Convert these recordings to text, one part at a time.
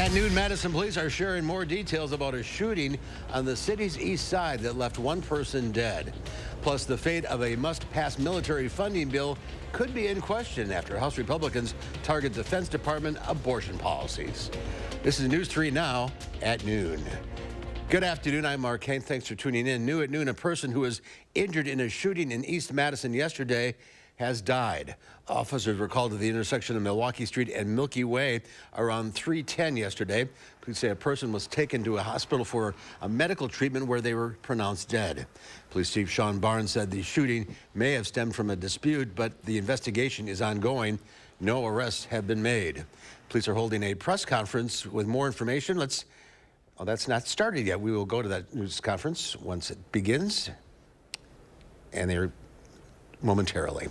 At noon, Madison police are sharing more details about a shooting on the city's east side that left one person dead. Plus, the fate of a must-pass military funding bill could be in question after House Republicans target Defense Department abortion policies. This is News 3 Now at noon. Good afternoon. I'm Mark Kane. Thanks for tuning in. New at noon, a person who was injured in a shooting in East Madison yesterday has died. Officers were called to the intersection of Milwaukee Street and Milky Way around 3:10 yesterday. Police say a person was taken to a hospital for a medical treatment where they were pronounced dead. Police Chief Sean Barnes said the shooting may have stemmed from a dispute, but the investigation is ongoing. No arrests have been made. Police are holding a press conference with more information. Oh, that's not started yet. We will go to that news conference once it begins. And they're momentarily.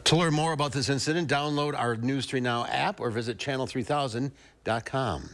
To learn more about this incident, download our News 3 Now app or visit channel3000.com.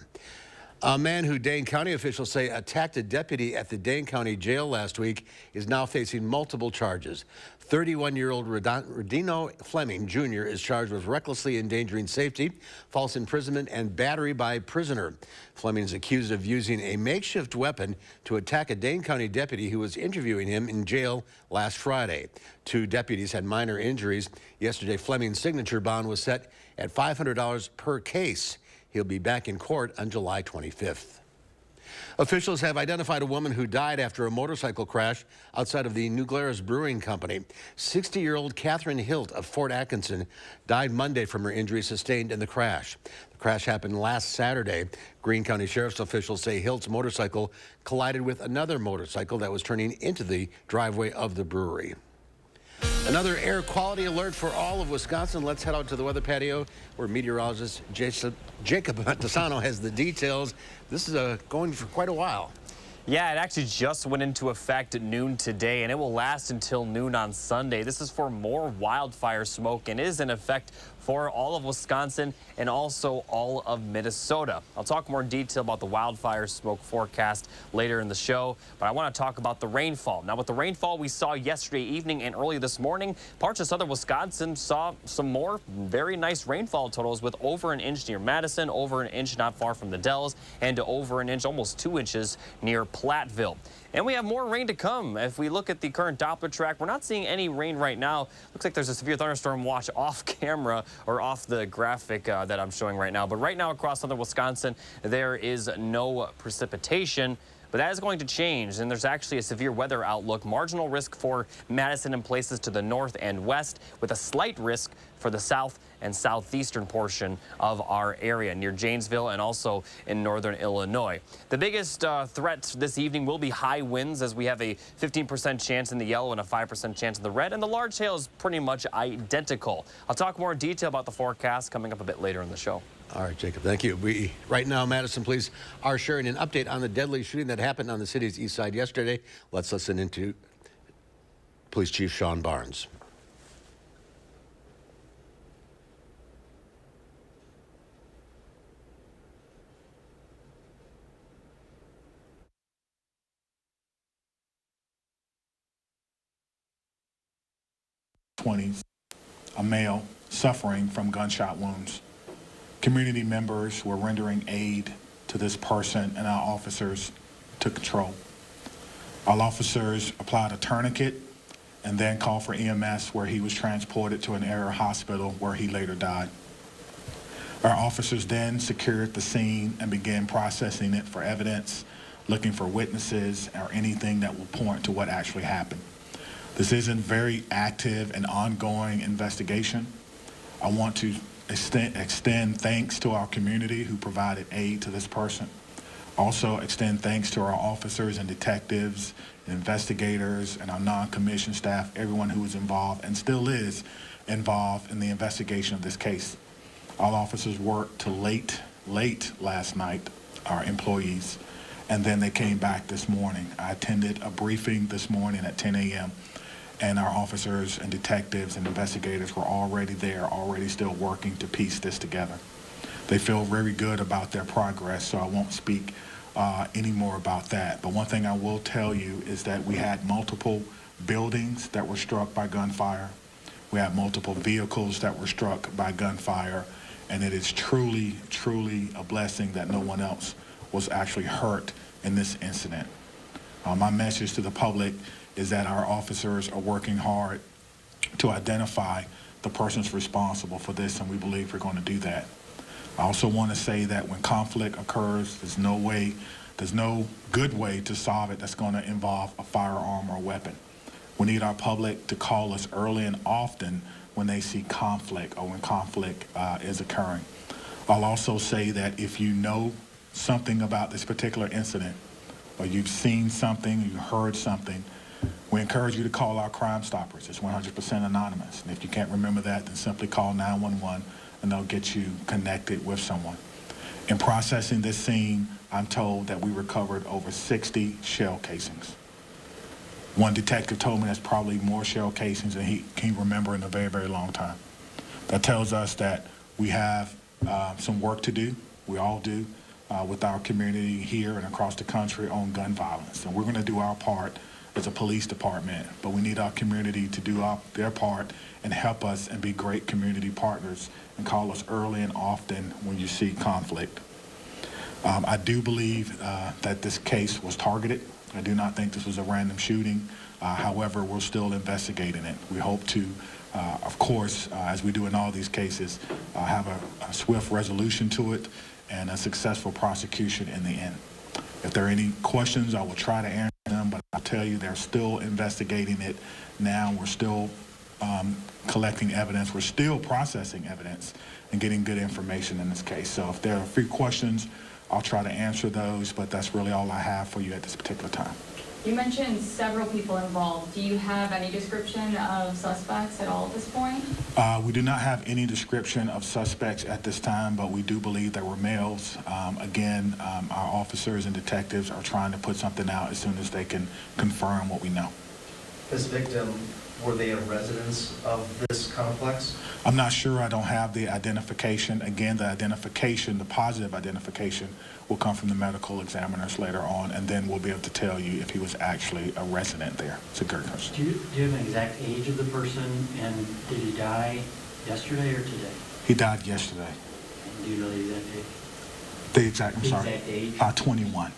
A man who Dane County officials say attacked a deputy at the Dane County Jail last week is now facing multiple charges. 31-year-old Rodino Fleming Jr. is charged with recklessly endangering safety, false imprisonment, and battery by prisoner. Fleming is accused of using a makeshift weapon to attack a Dane County deputy who was interviewing him in jail last Friday. Two deputies had minor injuries. Yesterday, Fleming's signature bond was set at $500 per case. He'll be back in court on July 25th. Officials have identified a woman who died after a motorcycle crash outside of the New Glarus Brewing Company. 60-year-old Catherine Hilt of Fort Atkinson died Monday from her injuries sustained in the crash. The crash happened last Saturday. Greene County Sheriff's officials say Hilt's motorcycle collided with another motorcycle that was turning into the driveway of the brewery. Another air quality alert for all of Wisconsin. Let's head out to the weather patio where meteorologist Jacob Madison has the details. This is going for quite a while. Yeah, it actually just went into effect at noon today, and it will last until noon on Sunday. This is for more wildfire smoke and is in effect for all of Wisconsin and also all of Minnesota. I'll talk more in detail about the wildfire smoke forecast later in the show, but I want to talk about the rainfall. Now, with the rainfall we saw yesterday evening and early this morning, parts of southern Wisconsin saw some more very nice rainfall totals with over an inch near Madison, over an inch not far from the Dells, and over an inch, almost 2 inches near Platteville. And we have more rain to come. If we look at the current Doppler track, we're not seeing any rain right now. Looks like there's a severe thunderstorm watch off camera or off the graphic that I'm showing right now. But right now across southern Wisconsin, there is no precipitation. But that is going to change, and there's actually a severe weather outlook. Marginal risk for Madison and places to the north and west, with a slight risk for the south and southeastern portion of our area near Janesville and also in northern Illinois. The biggest threat this evening will be high winds, as we have a 15% chance in the yellow and a 5% chance in the red, and the large hail is pretty much identical. I'll talk more in detail about the forecast coming up a bit later in the show. All right, Jacob, thank you. Right now, Madison police are sharing an update on the deadly shooting that happened on the city's east side yesterday. Let's listen into Police Chief Sean Barnes. '20s, a male suffering from gunshot wounds. Community members were rendering aid to this person, and our officers took control. Our officers applied a tourniquet and then called for EMS, where he was transported to an area hospital where he later died. Our officers then secured the scene and began processing it for evidence, looking for witnesses or anything that will point to what actually happened. This is a very active and ongoing investigation. I want to extend thanks to our community who provided aid to this person. Also extend thanks to our officers and detectives, and investigators, and our non-commissioned staff, everyone who was involved and still is involved in the investigation of this case. All officers worked till late last night, our employees, and then they came back this morning. I attended a briefing this morning at 10 a.m. and our officers and detectives and investigators were already there, already still working to piece this together. They feel very good about their progress, so I won't speak any more about that. But one thing I will tell you is that we had multiple buildings that were struck by gunfire. We had multiple vehicles that were struck by gunfire, and it is truly, truly a blessing that no one else was actually hurt in this incident. My message to the public is that our officers are working hard to identify the persons responsible for this, and we believe we're going to do that. I also want to say that when conflict occurs, there's no good way to solve it that's going to involve a firearm or a weapon. We need our public to call us early and often when they see conflict or when conflict is occurring. I'll also say that if you know something about this particular incident, or you've seen something, you heard something, we encourage you to call our Crime Stoppers. It's 100% anonymous. And if you can't remember that, then simply call 911 and they'll get you connected with someone. In processing this scene, I'm told that we recovered over 60 shell casings. One detective told me that's probably more shell casings than he can remember in a very, very long time. That tells us that we have some work to do, we all do, with our community here and across the country on gun violence. And we're going to do our part as a police department, but we need our community to do their part and help us and be great community partners and call us early and often when you see conflict. I do believe that this case was targeted. I do not think this was a random shooting. However, we're still investigating it. We hope to, of course, as we do in all these cases, have a swift resolution to it and a successful prosecution in the end. If there are any questions, I will try to answer them, but I'll tell you they're still investigating it now. We're still collecting evidence. We're still processing evidence and getting good information in this case. So if there are a few questions, I'll try to answer those, but that's really all I have for you at this particular time. You mentioned several people involved. Do you have any description of suspects at all at this point? We do not have any description of suspects at this time, but we do believe there were males. Again, our officers and detectives are trying to put something out as soon as they can confirm what we know. This victim, were they a residents of this complex? I'm not sure. I don't have the identification. Again, the identification, the positive identification, will come from the medical examiners later on, and then we'll be able to tell you if he was actually a resident there. It's a good question. Do you have an exact age of the person, and did he die yesterday or today? He died yesterday. And do you know the exact age? The exact age? 21. 21.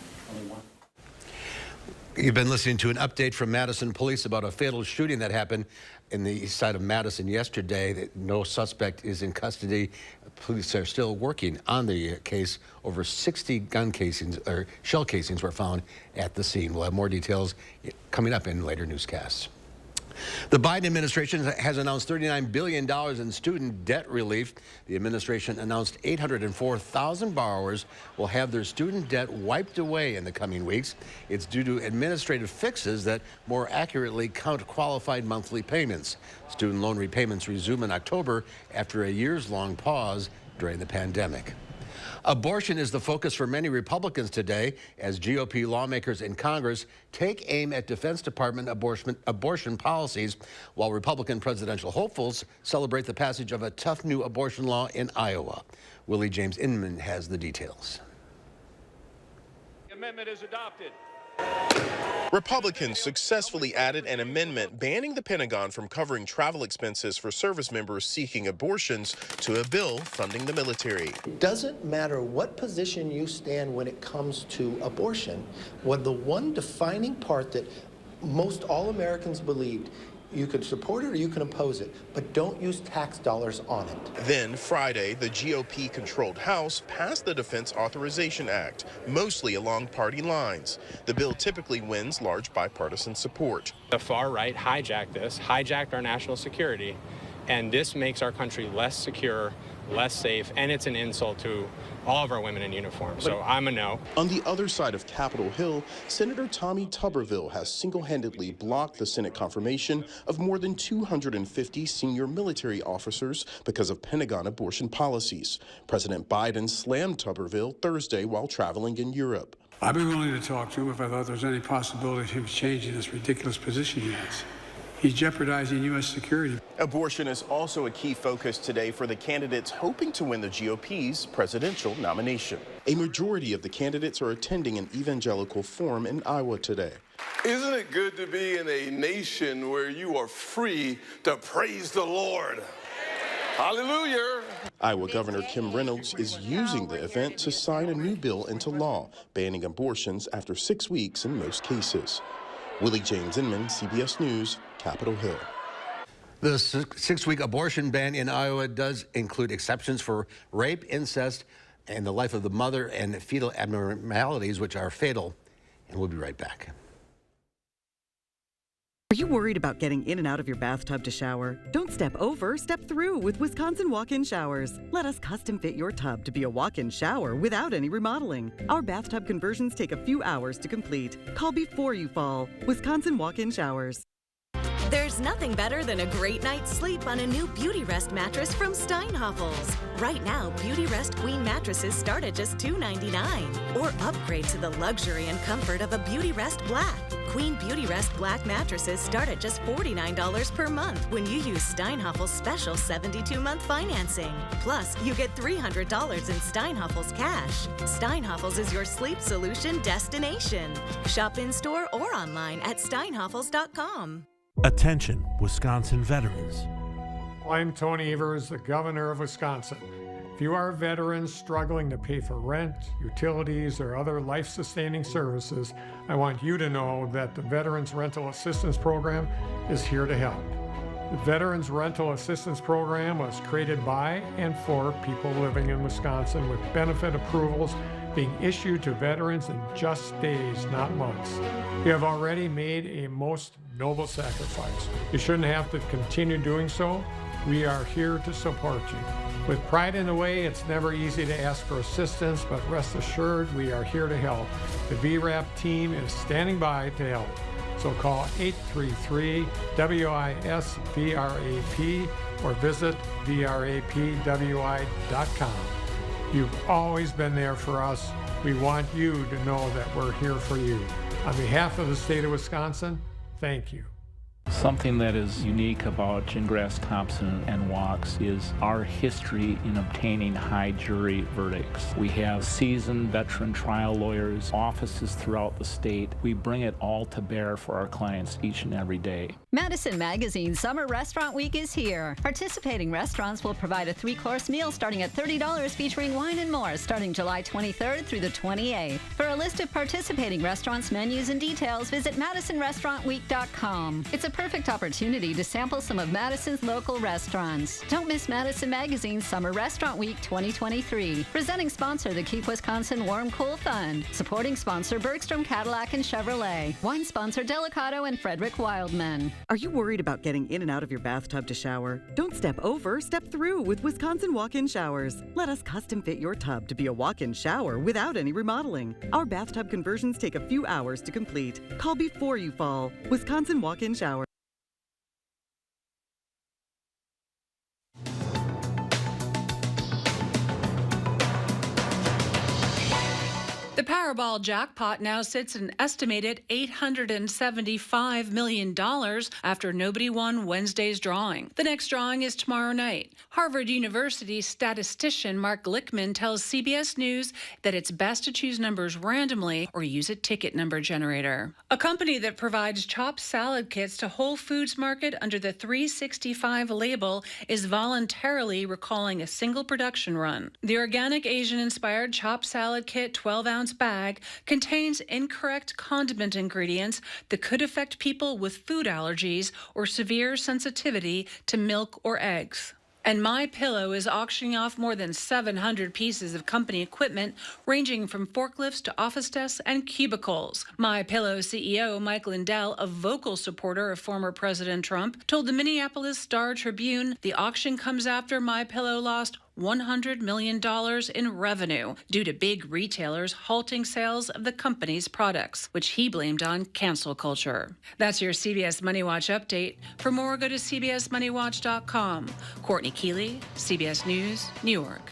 You've been listening to an update from Madison police about a fatal shooting that happened in the east side of Madison yesterday. No suspect is in custody. Police are still working on the case. Over 60 gun casings or shell casings were found at the scene. We'll have more details coming up in later newscasts. The Biden administration has announced $39 billion in student debt relief. The administration announced 804,000 borrowers will have their student debt wiped away in the coming weeks. It's due to administrative fixes that more accurately count qualified monthly payments. Student loan repayments resume in October after a years-long pause during the pandemic. Abortion is the focus for many Republicans today as GOP lawmakers in Congress take aim at Defense Department abortion policies, while Republican presidential hopefuls celebrate the passage of a tough new abortion law in Iowa. Willie James Inman has the details. The amendment is adopted. Republicans successfully added an amendment banning the Pentagon from covering travel expenses for service members seeking abortions to a bill funding the military. It doesn't matter what position you stand when it comes to abortion. What the one defining part that most all Americans believed, you could support it or you can oppose it, but don't use tax dollars on it. Then Friday, the GOP-controlled House passed the Defense Authorization Act, mostly along party lines. The bill typically wins large bipartisan support. The far right hijacked our national security, and this makes our country less secure, less safe, and it's an insult to all of our women in uniform. So I'm a no. On the other side of Capitol Hill, Senator Tommy Tuberville has single-handedly blocked the Senate confirmation of more than 250 senior military officers because of Pentagon abortion policies. President Biden slammed Tuberville Thursday while traveling in Europe. I'd be willing to talk to him if I thought there was any possibility of him changing this ridiculous position he has. He's jeopardizing U.S. security. Abortion is also a key focus today for the candidates hoping to win the GOP's presidential nomination. A majority of the candidates are attending an evangelical forum in Iowa today. Isn't it good to be in a nation where you are free to praise the Lord? Hallelujah. Iowa Governor Kim Reynolds is using the event to sign a new bill into law, banning abortions after 6 weeks in most cases. Willie James Inman, CBS News, Capitol Hill. The 6-week abortion ban in Iowa does include exceptions for rape, incest, and the life of the mother, and fetal abnormalities, which are fatal. And we'll be right back. Are you worried about getting in and out of your bathtub to shower? Don't step over, step through with Wisconsin walk-in showers. Let us custom fit your tub to be a walk-in shower without any remodeling. Our bathtub conversions take a few hours to complete. Call before you fall. Wisconsin walk-in showers. There's nothing better than a great night's sleep on a new Beauty Rest mattress from Steinhafels. Right now, Beauty Rest Queen mattresses start at just $2.99. Or upgrade to the luxury and comfort of a Beauty Rest Black. Queen Beauty Rest Black mattresses start at just $49 per month when you use Steinhafels' special 72-month financing. Plus, you get $300 in Steinhafels cash. Steinhafels is your sleep solution destination. Shop in-store or online at steinhafels.com. Attention, Wisconsin veterans. I'm Tony Evers, the governor of Wisconsin. If you are veterans struggling to pay for rent, utilities, or other life-sustaining services, I want you to know that the Veterans Rental Assistance Program is here to help. The Veterans Rental Assistance Program was created by and for people living in Wisconsin, with benefit approvals being issued to veterans in just days, not months. You have already made a most noble sacrifice. You shouldn't have to continue doing so. We are here to support you. With pride in the way, it's never easy to ask for assistance, but rest assured we are here to help. The VRAP team is standing by to help. So call 833-WISC-VRAP or visit vrapwi.com. You've always been there for us. We want you to know that we're here for you. On behalf of the state of Wisconsin, thank you. Something that is unique about Gingras, Thompson, and Wachs is our history in obtaining high jury verdicts. We have seasoned veteran trial lawyers, offices throughout the state. We bring it all to bear for our clients each and every day. Madison Magazine Summer Restaurant Week is here. Participating restaurants will provide a 3-course meal starting at $30 featuring wine and more starting July 23rd through the 28th. For a list of participating restaurants, menus, and details, visit MadisonRestaurantWeek.com. It's a perfect opportunity to sample some of Madison's local restaurants. Don't miss Madison Magazine's Summer Restaurant Week 2023. Presenting sponsor, the Keep Wisconsin Warm Cool Fund. Supporting sponsor, Bergstrom Cadillac and Chevrolet. Wine sponsor, Delicato and Frederick Wildman. Are you worried about getting in and out of your bathtub to shower? Don't step over, step through with Wisconsin walk-in showers. Let us custom fit your tub to be a walk-in shower without any remodeling. Our bathtub conversions take a few hours to complete. Call before you fall. Wisconsin walk-in showers. The Powerball jackpot now sits at an estimated $875 million after nobody won Wednesday's drawing. The next drawing is tomorrow night. Harvard University statistician Mark Glickman tells CBS News that it's best to choose numbers randomly or use a ticket number generator. A company that provides chopped salad kits to Whole Foods Market under the 365 label is voluntarily recalling a single production run. The organic Asian-inspired chopped salad kit 12-ounce bag contains incorrect condiment ingredients that could affect people with food allergies or severe sensitivity to milk or eggs. And MyPillow is auctioning off more than 700 pieces of company equipment ranging from forklifts to office desks and cubicles. MyPillow CEO Mike Lindell, a vocal supporter of former President Trump, told the Minneapolis Star-Tribune the auction comes after MyPillow lost $100 million in revenue due to big retailers halting sales of the company's products, which he blamed on cancel culture. That's your CBS Money Watch update. For more, go to cbsmoneywatch.com. Courtney Keeley, CBS News, New York.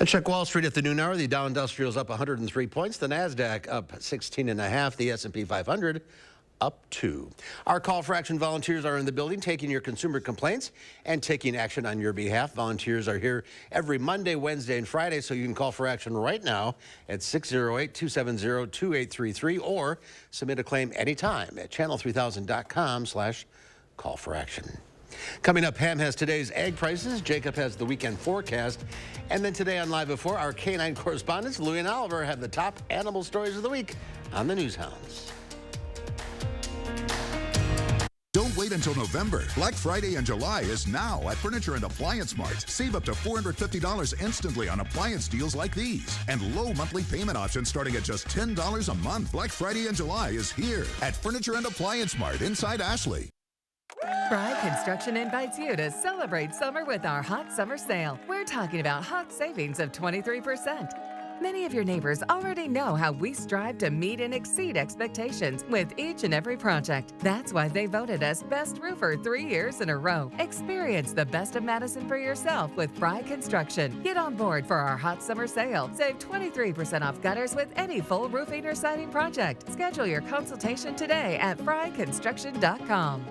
Let's check Wall Street at the noon hour. The Dow Industrial's up 103 points. The NASDAQ up 16.5. The S&P 500 up 2. Our call for action volunteers are in the building taking your consumer complaints and taking action on your behalf. Volunteers are here every Monday, Wednesday, and Friday, so you can call for action right now at 608-270-2833 or submit a claim anytime at channel3000.com/call for action. Coming up, Pam has today's egg prices. Jacob has the weekend forecast. And then today on Live Before, our canine correspondents, Louie and Oliver, have the top animal stories of the week on the News Hounds. Don't wait until November. Black Friday in July is now at Furniture and Appliance Mart. Save up to $450 instantly on appliance deals like these. And low monthly payment options starting at just $10 a month. Black Friday in July is here at Furniture and Appliance Mart inside Ashley. Fry Construction invites you to celebrate summer with our hot summer sale. We're talking about hot savings of 23%. Many of your neighbors already know how we strive to meet and exceed expectations with each and every project. That's why they voted us Best Roofer 3 years in a row. Experience the best of Madison for yourself with Fry Construction. Get on board for our hot summer sale. Save 23% off gutters with any full roofing or siding project. Schedule your consultation today at fryconstruction.com.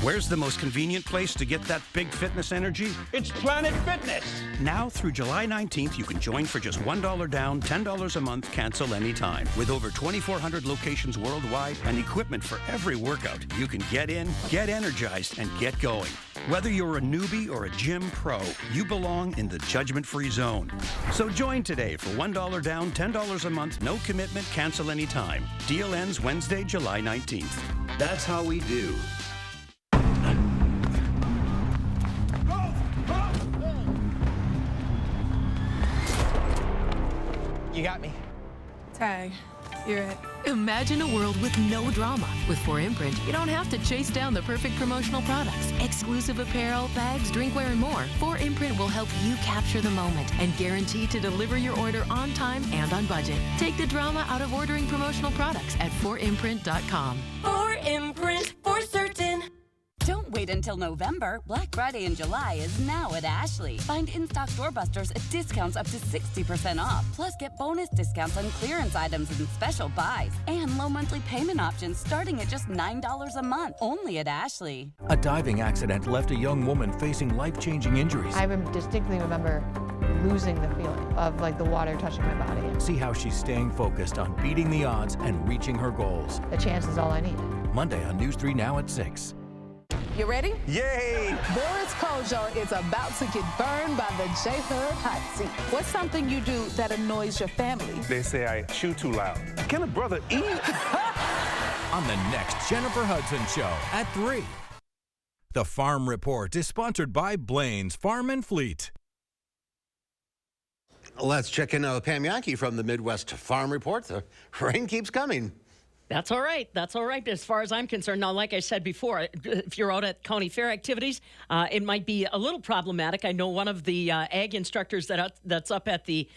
Where's the most convenient place to get that big fitness energy? It's Planet Fitness! Now through July 19th, you can join for just $1 down, $10 a month, cancel anytime. With over 2,400 locations worldwide and equipment for every workout, you can get in, get energized, and get going. Whether you're a newbie or a gym pro, you belong in the judgment-free zone. So join today for $1 down, $10 a month, no commitment, cancel anytime. Deal ends Wednesday, July 19th. That's how we do. You got me. Tag, you're it. Imagine a world with no drama. With 4imprint, you don't have to chase down the perfect promotional products. Exclusive apparel, bags, drinkware, and more. 4imprint will help you capture the moment and guarantee to deliver your order on time and on budget. Take the drama out of ordering promotional products at 4imprint.com. 4imprint, for certain. Don't wait until November. Black Friday in July is now at Ashley. Find in-stock doorbusters at discounts up to 60% off. Plus, get bonus discounts on clearance items and special buys. And low monthly payment options starting at just $9 a month. Only at Ashley. A diving accident left a young woman facing life-changing injuries. I distinctly remember losing the feeling of like the water touching my body. See how she's staying focused on beating the odds and reaching her goals. The chance is all I need. Monday on News 3 now at 6. You ready? Yay! Boris Kojo is about to get burned by the J-Hood hot seat. What's something you do that annoys your family? They say I chew too loud. Can a brother eat? On the next Jennifer Hudson Show at 3. The Farm Report is sponsored by Blaine's Farm and Fleet. Let's check in with Pam Yankee from the Midwest Farm Report. The rain keeps coming. That's all right. That's all right as far as I'm concerned. Now, like I said before, if you're out at county fair activities, it might be a little problematic. I know one of the ag instructors that's up at the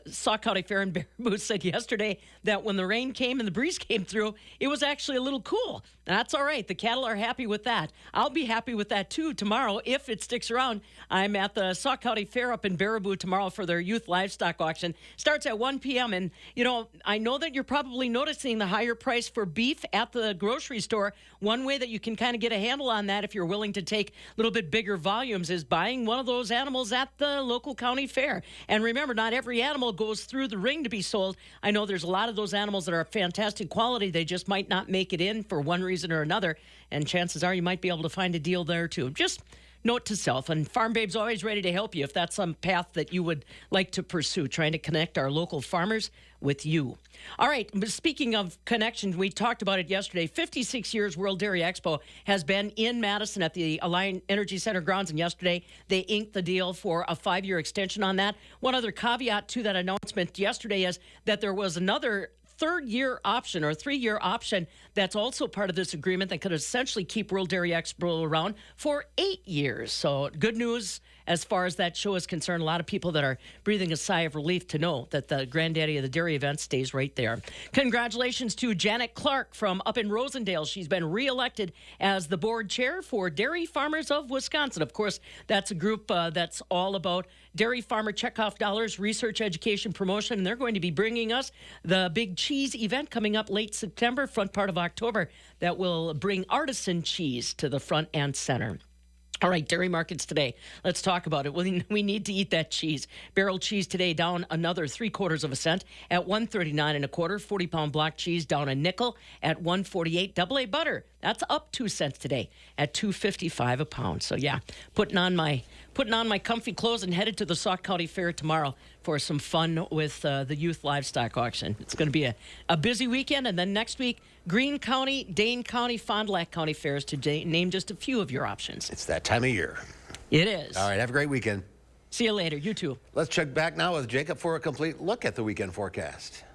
Sauk County Fair in Baraboo said yesterday that when the rain came and the breeze came through, it was actually a little cool. That's all right. The cattle are happy with that. I'll be happy with that, too, tomorrow if it sticks around. I'm at the Sauk County Fair up in Baraboo tomorrow for their youth livestock auction. Starts at 1 p.m. And, you know, I know that you're probably noticing the higher price for beef at the grocery store. One way that you can kind of get a handle on that if you're willing to take a little bit bigger volumes is buying one of those animals at the local county fair. And remember, not every animal goes through the ring to be sold. I know there's a lot of those animals that are fantastic quality. They just might not make it in for one reason or another. And chances are you might be able to find a deal there too. Just note to self, and Farm Babe's always ready to help you if that's some path that you would like to pursue, trying to connect our local farmers with you. All right, speaking of connections, we talked about it yesterday. 56 years World Dairy Expo has been in Madison at the Alliant Energy Center grounds, and yesterday they inked the deal for a 5-year extension on that. One other caveat to that announcement yesterday is that there was another third-year option or 3-year option that's also part of this agreement that could essentially keep World Dairy Expo around for 8 years. So good news as far as that show is concerned. A lot of people that are breathing a sigh of relief to know that the granddaddy of the dairy event stays right there. Congratulations to Janet Clark from up in Rosendale. She's been reelected as the board chair for Dairy Farmers of Wisconsin. Of course, that's a group that's all about dairy farmer checkoff dollars, research, education, promotion, and they're going to be bringing us the big cheese event coming up late September, front part of October, that will bring artisan cheese to the front and center. All right, dairy markets today. Let's talk about it. We need to eat that cheese. Barrel cheese today down another 3/4 cent at 139 1/4. 40-pound block cheese down a nickel at 148. Double A butter, that's up 2 cents today at 2.55 a pound. So yeah, putting on my comfy clothes and headed to the Sauk County Fair tomorrow for some fun with the youth livestock auction. It's going to be a busy weekend, and then next week, Greene County, Dane County, Fond du Lac County fairs to name just a few of your options. It's that time of year. It is. All right, have a great weekend. See you later. You too. Let's check back now with Jacob for a complete look at the weekend forecast.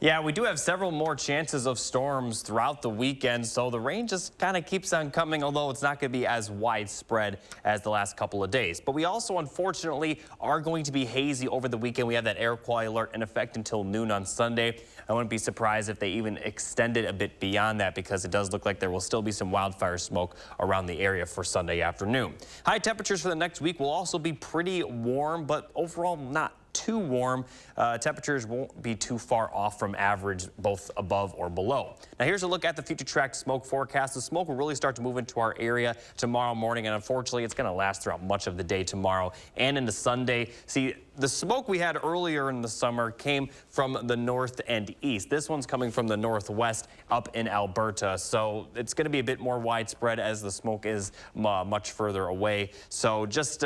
Yeah, we do have several more chances of storms throughout the weekend, so the rain just kind of keeps on coming, although it's not going to be as widespread as the last couple of days. But we also, unfortunately, are going to be hazy over the weekend. We have that air quality alert in effect until noon on Sunday. I wouldn't be surprised if they even extended a bit beyond that, because it does look like there will still be some wildfire smoke around the area for Sunday afternoon. High temperatures for the next week will also be pretty warm, but overall not too warm. Temperatures won't be too far off from average, both above or below. Now here's a look at the future track smoke forecast. The smoke will really start to move into our area tomorrow morning, and unfortunately it's going to last throughout much of the day tomorrow and into Sunday. See, the smoke we had earlier in the summer came from the north and east. This one's coming from the northwest up in Alberta, so it's going to be a bit more widespread as the smoke is much further away. So just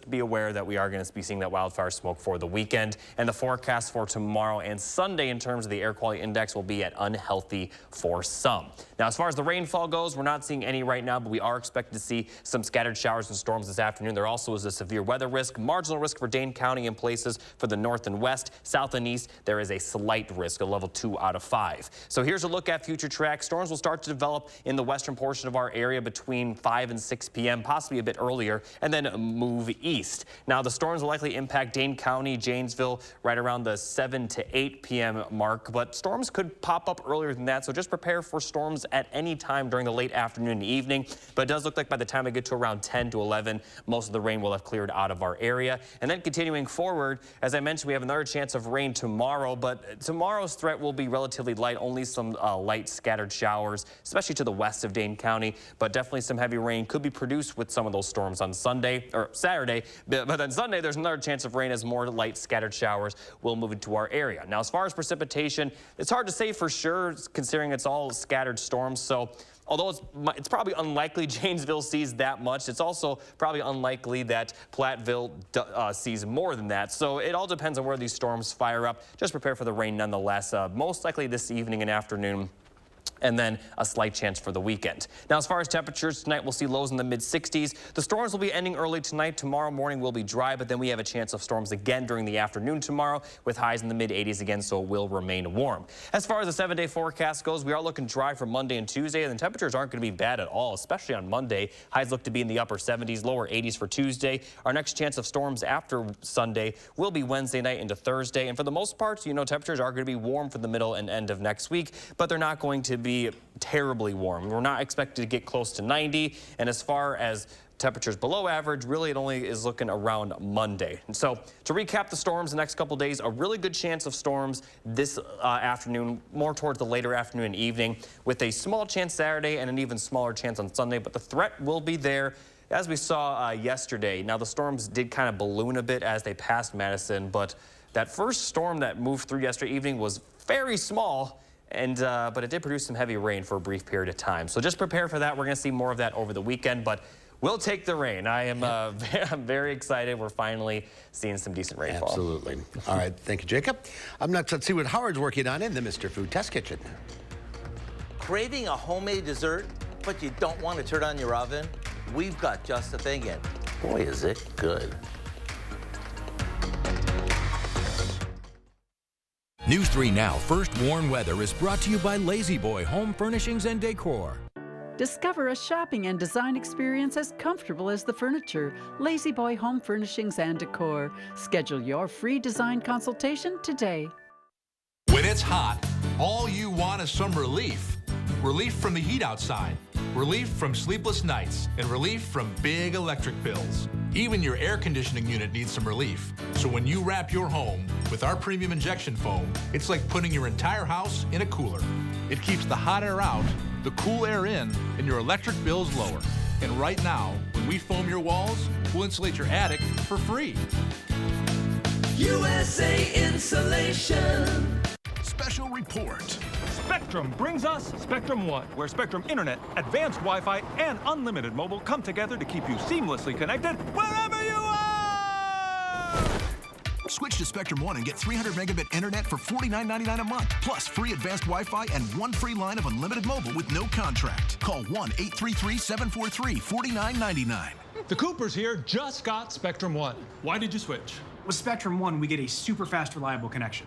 be aware that we are going to be seeing that wildfire smoke for the weekend. And the forecast for tomorrow and Sunday in terms of the air quality index will be at unhealthy for some. Now, as far as the rainfall goes, we're not seeing any right now, but we are expected to see some scattered showers and storms this afternoon. There also is a severe weather risk, marginal risk for Dane County in places for the north and west. South and east, there is a slight risk, a level 2 out of 5. So here's a look at future track. Storms will start to develop in the western portion of our area between 5 and 6 p.m., possibly a bit earlier, and then move east. Now, the storms will likely impact Dane County, Janesville, right around the 7 to 8 p.m. mark, but storms could pop up earlier than that, so just prepare for storms at any time during the late afternoon and evening. But it does look like by the time we get to around 10 to 11, most of the rain will have cleared out of our area. And then continuing forward, as I mentioned, we have another chance of rain tomorrow, but tomorrow's threat will be relatively light, only some light scattered showers, especially to the west of Dane County, but definitely some heavy rain could be produced with some of those storms on Sunday or Saturday. But then Sunday, there's another chance of rain as more light scattered showers will move into our area. Now, as far as precipitation, it's hard to say for sure, considering it's all scattered storms. So although it's probably unlikely Janesville sees that much, it's also probably unlikely that Platteville sees more than that. So it all depends on where these storms fire up. Just prepare for the rain nonetheless, most likely this evening and afternoon, and then a slight chance for the weekend. Now, as far as temperatures, tonight we'll see lows in the mid-60s. The storms will be ending early tonight. Tomorrow morning will be dry, but then we have a chance of storms again during the afternoon tomorrow with highs in the mid-80s again, so it will remain warm. As far as the 7-day forecast goes, we are looking dry for Monday and Tuesday, and the temperatures aren't going to be bad at all, especially on Monday. Highs look to be in the upper 70s, lower 80s for Tuesday. Our next chance of storms after Sunday will be Wednesday night into Thursday, and for the most part, temperatures are going to be warm for the middle and end of next week, but they're not going to be terribly warm. We're not expected to get close to 90, and as far as temperatures below average, really it only is looking around Monday. And so to recap the storms the next couple days, a really good chance of storms this afternoon, more towards the later afternoon and evening, with a small chance Saturday and an even smaller chance on Sunday, but the threat will be there. As we saw yesterday, now the storms did kind of balloon a bit as they passed Madison, but that first storm that moved through yesterday evening was very small, but it did produce some heavy rain for a brief period of time. So just prepare for that. We're going to see more of that over the weekend, but we'll take the rain. I'm very excited. We're finally seeing some decent rainfall. Absolutely. All right. Thank you, Jacob. Next, let's see what Howard's working on in the Mr. Food Test Kitchen. Craving a homemade dessert, but you don't want to turn on your oven? We've got just the thing, and boy, is it good. News 3 Now First Warn Weather is brought to you by Lazy Boy Home Furnishings and Decor. Discover a shopping and design experience as comfortable as the furniture. Lazy Boy Home Furnishings and Decor. Schedule your free design consultation today. When it's hot, all you want is some relief. Relief from the heat outside, relief from sleepless nights, and relief from big electric bills. Even your air conditioning unit needs some relief. So when you wrap your home with our premium injection foam, it's like putting your entire house in a cooler. It keeps the hot air out, the cool air in, and your electric bills lower. And right now, with When we foam your walls, we'll insulate your attic for free. USA Insulation. Special report. Spectrum brings us Spectrum One, where Spectrum Internet, advanced Wi-Fi, and unlimited mobile come together to keep you seamlessly connected wherever you are! Switch to Spectrum One and get 300 megabit internet for $49.99 a month, plus free advanced Wi-Fi and one free line of unlimited mobile with no contract. Call 1-833-743-4999. The Coopers here just got Spectrum One. Why did you switch? With Spectrum One, we get a super fast, reliable connection.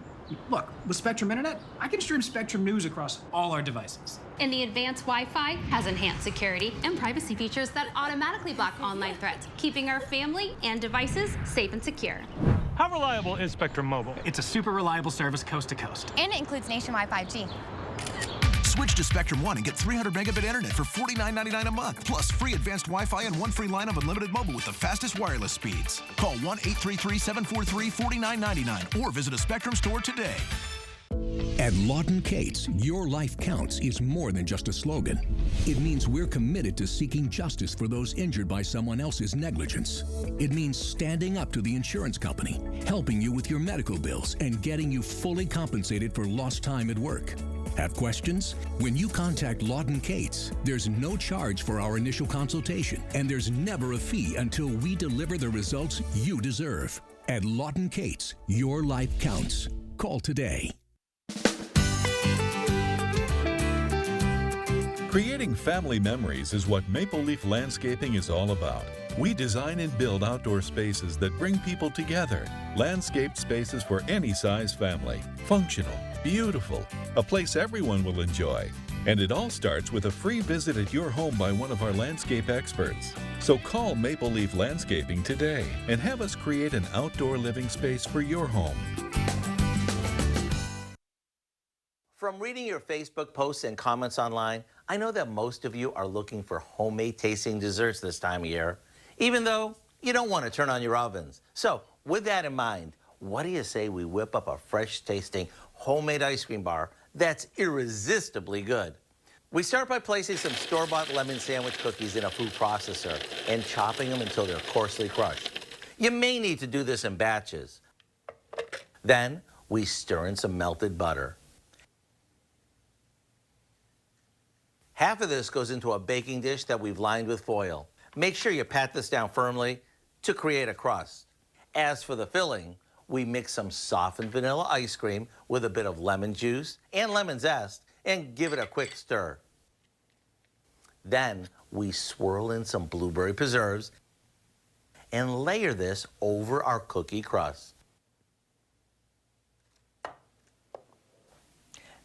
Look, with Spectrum Internet, I can stream Spectrum News across all our devices. And the advanced Wi-Fi has enhanced security and privacy features that automatically block online threats, keeping our family and devices safe and secure. How reliable is Spectrum Mobile? It's a super reliable service coast to coast. And it includes nationwide 5G. Switch to Spectrum One and get 300 megabit internet for $49.99 a month, plus free advanced Wi-Fi and one free line of unlimited mobile with the fastest wireless speeds. Call 1-833-743-4999 or visit a Spectrum store today. At Lawton Cates, your life counts is more than just a slogan. It means we're committed to seeking justice for those injured by someone else's negligence. It means standing up to the insurance company, helping you with your medical bills, and getting you fully compensated for lost time at work. Have questions? When you contact Lawton Cates, there's no charge for our initial consultation, and there's never a fee until we deliver the results you deserve. At Lawton Cates, your life counts. Call today. Creating family memories is what Maple Leaf Landscaping is all about. We design and build outdoor spaces that bring people together. Landscaped spaces for any size family. Functional, beautiful, a place everyone will enjoy. And it all starts with a free visit at your home by one of our landscape experts. So call Maple Leaf Landscaping today and have us create an outdoor living space for your home. From reading your Facebook posts and comments online, I know that most of you are looking for homemade tasting desserts this time of year, even though you don't want to turn on your ovens. So with that in mind, what do you say we whip up a fresh tasting homemade ice cream bar that's irresistibly good? We start by placing some store-bought lemon sandwich cookies in a food processor and chopping them until they're coarsely crushed. You may need to do this in batches. Then we stir in some melted butter. Half of this goes into a baking dish that we've lined with foil. Make sure you pat this down firmly to create a crust. As for the filling, we mix some softened vanilla ice cream with a bit of lemon juice and lemon zest and give it a quick stir. Then we swirl in some blueberry preserves and layer this over our cookie crust.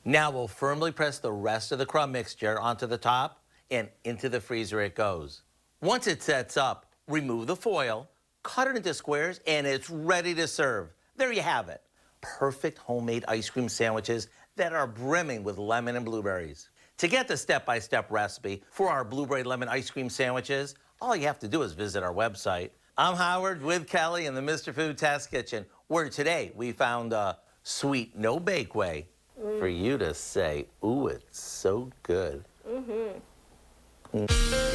Now we'll firmly press the rest of the crumb mixture onto the top and into the freezer it goes. Once it sets up, remove the foil, cut it into squares, and it's ready to serve. There you have it. Perfect homemade ice cream sandwiches that are brimming with lemon and blueberries. To get the step-by-step recipe for our blueberry lemon ice cream sandwiches, all you have to do is visit our website. I'm Howard with Kelly in the Mr. Food Test Kitchen, where today we found a sweet no-bake way for you to say, ooh, it's so good.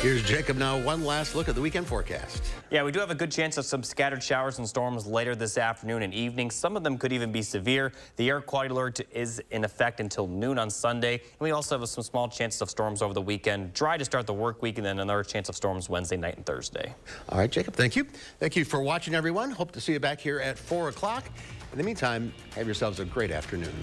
Here's Jacob now. One last look at the weekend forecast. Yeah, we do have a good chance of some scattered showers and storms later this afternoon and evening. Some of them could even be severe. The air quality alert is in effect until noon on Sunday. And we also have some small chances of storms over the weekend. Dry to start the work week, and then another chance of storms Wednesday night and Thursday. All right, Jacob, thank you. Thank you for watching, everyone. Hope to see you back here at 4 o'clock. In the meantime, have yourselves a great afternoon.